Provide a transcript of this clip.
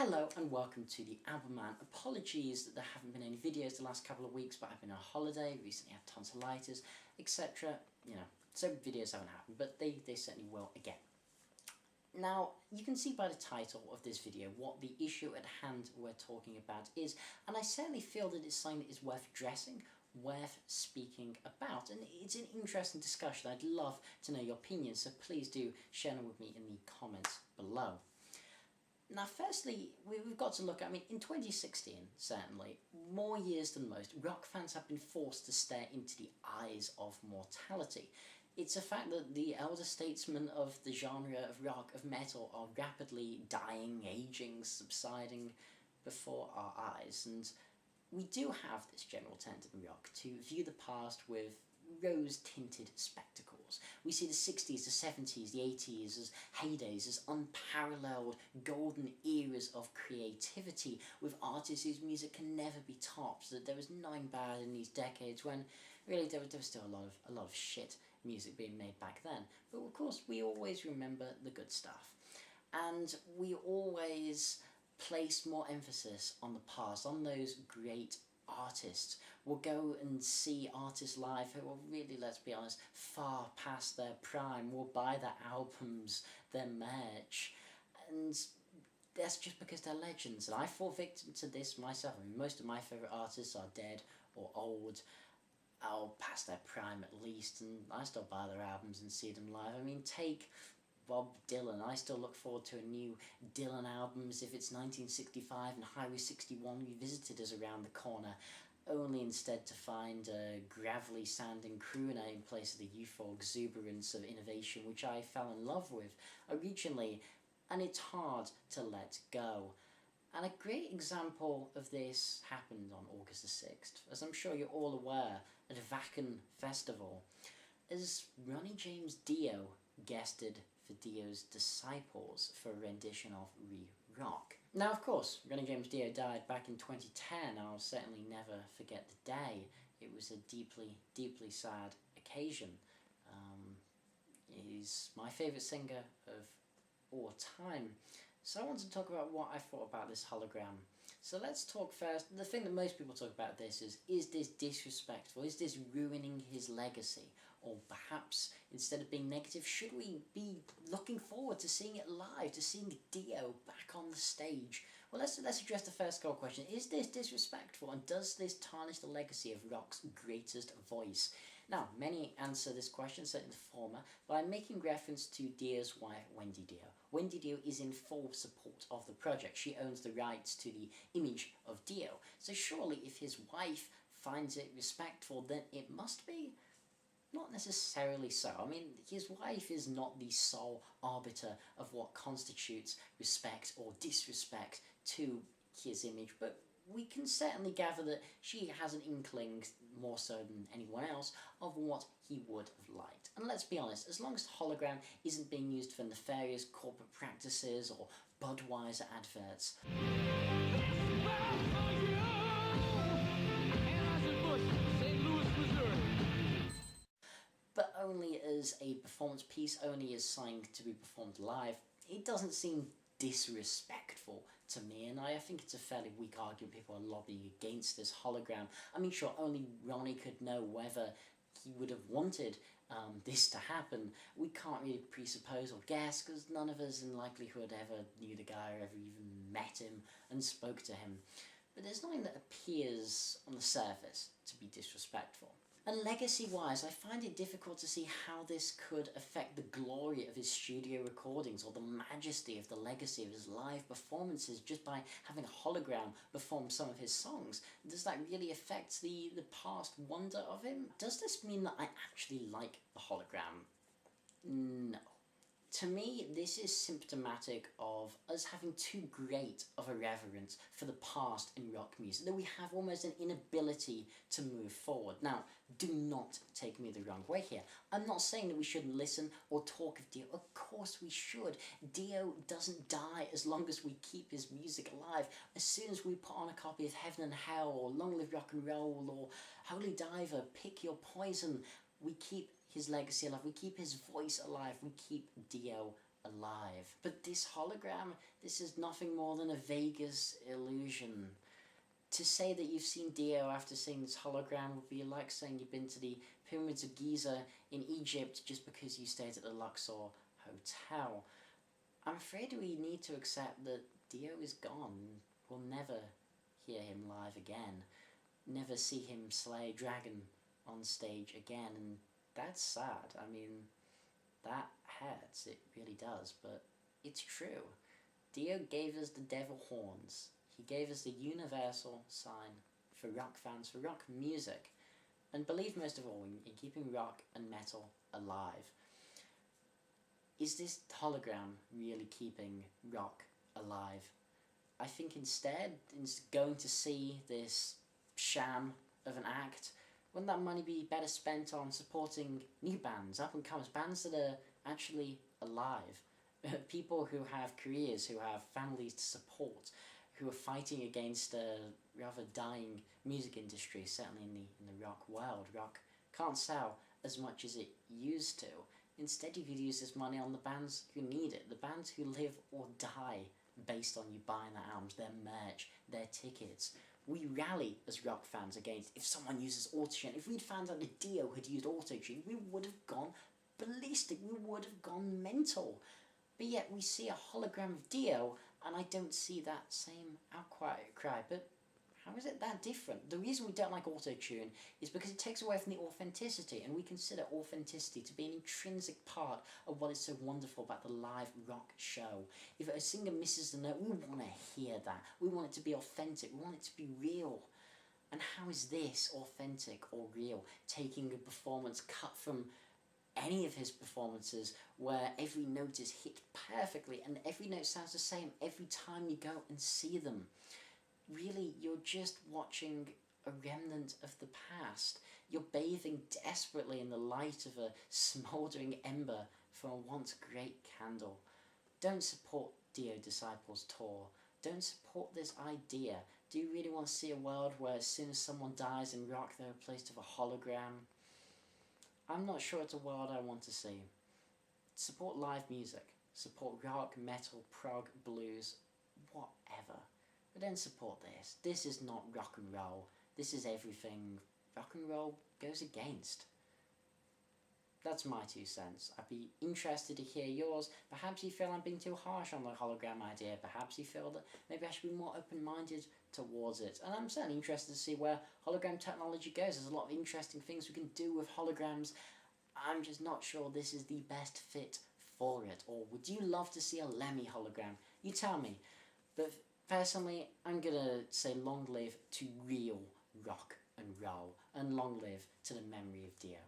Hello and welcome to TheAIbumMan. Apologies that there haven't been any videos the last couple of weeks, but I've been on holiday, recently had tonsillitis, etc. So videos haven't happened, but they certainly will again. Now, you can see by the title of this video what the issue at hand we're talking about is, and I certainly feel that it's something that is worth addressing, worth speaking about, and it's an interesting discussion. I'd love to know your opinions, so please do share them with me in the comments below. Now, firstly, we've got to look at, in 2016, certainly, more years than most, rock fans have been forced to stare into the eyes of mortality. It's a fact that the elder statesmen of the genre of rock, of metal, are rapidly dying, aging, subsiding before our eyes, and we do have this general tendency in rock to view the past with rose-tinted spectacles. We see the 60s, the 70s, the 80s as heydays, as unparalleled golden eras of creativity, with artists whose music can never be topped, that there was nothing bad in these decades when really there was still a lot of shit music being made back then. But of course we always remember the good stuff, and we always place more emphasis on the past, on those great artists. We'll go and see artists live who are really, let's be honest, far past their prime. We'll buy their albums, their merch, and that's just because they're legends. And I fall victim to this myself. Most of my favourite artists are dead or old, or past their prime at least, and I still buy their albums and see them live. Take Bob Dylan. I still look forward to a new Dylan album as if it's 1965 and Highway 61 Revisited is around the corner, only instead to find a gravelly sounding crooner in place of the youthful exuberance of innovation which I fell in love with originally, and it's hard to let go. And a great example of this happened on August the 6th, as I'm sure you're all aware, at Wacken Festival, as Ronnie James Dio guested for Dio's Disciples for a rendition of Re-Rock. Now, of course, Ronnie James Dio died back in 2010. I'll certainly never forget the day. It was a deeply, deeply sad occasion. He's my favourite singer of all time. So I want to talk about what I thought about this hologram. So let's talk first. The thing that most people talk about this is this disrespectful? Is this ruining his legacy? Or perhaps, instead of being negative, should we be looking forward to seeing it live, to seeing Dio back on the stage? Well, let's address the first core question. Is this disrespectful, and does this tarnish the legacy of rock's greatest voice? Now, many answer this question, certainly the former, by making reference to Dio's wife, Wendy Dio. Wendy Dio is in full support of the project. She owns the rights to the image of Dio. So surely if his wife finds it respectful, then it must be not necessarily so. His wife is not the sole arbiter of what constitutes respect or disrespect to his image, but we can certainly gather that she has an inkling, more so than anyone else, of what he would have liked. And let's be honest, as long as the hologram isn't being used for nefarious corporate practices or Budweiser adverts, but only as a performance piece, only as something to be performed live, it doesn't seem disrespectful to me, and I think it's a fairly weak argument. People are lobbying against this hologram. Sure, only Ronnie could know whether he would have wanted this to happen. We can't really presuppose or guess, because none of us in likelihood ever knew the guy or ever even met him and spoke to him. But there's nothing that appears on the surface to be disrespectful. And legacy-wise, I find it difficult to see how this could affect the glory of his studio recordings or the majesty of the legacy of his live performances just by having a hologram perform some of his songs. Does that really affect the past wonder of him? Does this mean that I actually like the hologram? No. To me, this is symptomatic of us having too great of a reverence for the past in rock music, that we have almost an inability to move forward. Now, do not take me the wrong way here. I'm not saying that we shouldn't listen or talk of Dio. Of course we should. Dio doesn't die as long as we keep his music alive. As soon as we put on a copy of Heaven and Hell or Long Live Rock and Roll or Holy Diver, pick your poison, we keep his legacy alive, we keep his voice alive, we keep Dio alive. But this hologram, this is nothing more than a Vegas illusion. To say that you've seen Dio after seeing this hologram would be like saying you've been to the pyramids of Giza in Egypt just because you stayed at the Luxor Hotel. I'm afraid we need to accept that Dio is gone. We'll never hear him live again. Never see him slay a dragon on stage again, and that's sad. I mean, that hurts, it really does, but it's true. Dio gave us the devil horns. He gave us the universal sign for rock fans, for rock music, and believe most of all in keeping rock and metal alive. Is this hologram really keeping rock alive? I think instead, going to see this sham of an act, wouldn't that money be better spent on supporting new bands, up-and-comers, bands that are actually alive? People who have careers, who have families to support, who are fighting against a rather dying music industry, certainly in the rock world. Rock can't sell as much as it used to. Instead, you could use this money on the bands who need it, the bands who live or die based on you buying their albums, their merch, their tickets. We rally as rock fans against if someone uses autotune. If we'd found out that Dio had used autotune, we would have gone ballistic, we would have gone mental. But yet we see a hologram of Dio, and I don't see that same outcry. But how is it that different? The reason we don't like autotune is because it takes away from the authenticity, and we consider authenticity to be an intrinsic part of what is so wonderful about the live rock show. If a singer misses the note, we want to hear that. We want it to be authentic. We want it to be real. And how is this authentic or real? Taking a performance cut from any of his performances where every note is hit perfectly and every note sounds the same every time you go and see them. Really, you're just watching a remnant of the past. You're bathing desperately in the light of a smouldering ember from a once great candle. Don't support Dio Disciples tour. Don't support this idea. Do you really want to see a world where as soon as someone dies in rock they're replaced with a hologram? I'm not sure it's a world I want to see. Support live music. Support rock, metal, prog, blues, whatever. But don't support this. This is not rock and roll. This is everything rock and roll goes against. That's my 2 cents. I'd be interested to hear yours. Perhaps you feel I'm being too harsh on the hologram idea. Perhaps you feel that maybe I should be more open-minded towards it. And I'm certainly interested to see where hologram technology goes. There's a lot of interesting things we can do with holograms. I'm just not sure this is the best fit for it. Or would you love to see a Lemmy hologram? You tell me. But personally, I'm going to say long live to real rock and roll. And long live to the memory of Dio.